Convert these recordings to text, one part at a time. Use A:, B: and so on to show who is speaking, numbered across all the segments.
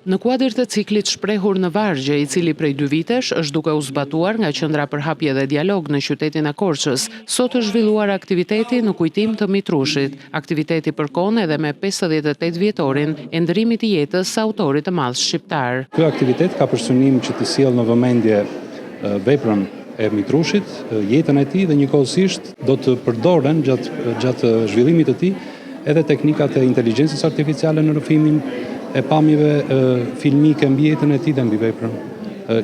A: Në kuadër të ciklit shprehur në Vargje, i cili prej 2 vitesh është duke u zbatuar nga Qendra për hapje dhe dialog në qytetin e Korçës, sot është zhvilluar aktiviteti në kujtim të Mitrushit. Aktiviteti përkon edhe me 58 vjetorin e ndërimit të jetës së autorit të madh shqiptar.
B: Ky aktivitet ka për synim që të sjellë në vëmendje veprën e Mitrushit, jetën e tij dhe njëkohësisht do të përdoren gjatë zhvillimit të tij edhe teknikat e inteligjencës artificiale në rrëfimin e pamjeve filmike mbi jetën e tij dhe mbi veprën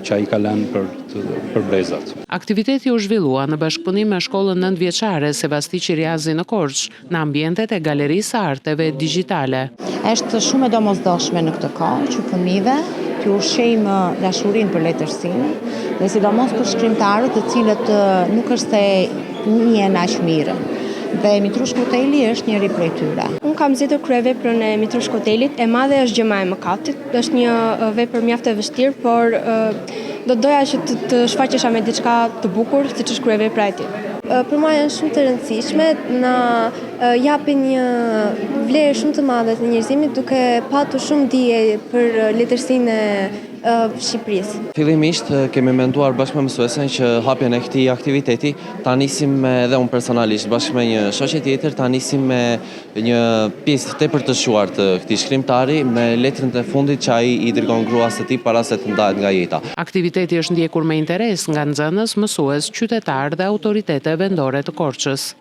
B: që ai ka lënë për brezat.
A: Aktiviteti u zhvillua në bashkëpunim me shkollën 9 vjeçare Sevasti Qiriazi në Korçë, në ambientet e Galerisë së Arteve Digjitale.
C: Është shumë e domosdoshme në këtë kohë që fëmijëve t'u ushqejmë dashurinë për letërsinë, dhe sidomos për shkrimtarët të cilët nuk është se njihen aq mirë. Dhe Mitrush Koteli është njëri prej tyre.
D: Unë kam zgjedhur kryeveprën e Mitrush Kotelit. E madhe është gjema e mëkatit. Është një vepër mjaft e vështirë, por do doja që të shfaqesha me diçka të bukur, siç është kryevepra e tij.
E: Për mua janë shumë të rëndësishme, na japin një vlerë shumë të madhe të njerëzimit duke patur shumë dije për letërsinë e Shqipërisë.
F: Fillimisht kemi menduar bashkë me mësuesen që hapjen e këtij aktiviteti ta nisim edhe unë personalisht bashkë me një shoqe tjetër, ta nisim me një pjesë tepër të shuar të këtij shkrimtari me letrën e fundit që ai i dërgon gruas së tij para se të ndahet nga jeta.
A: Aktiviteti është ndjekur me interes nga nxënës, mësues, qytetar dhe autoritete vendore të Korçës.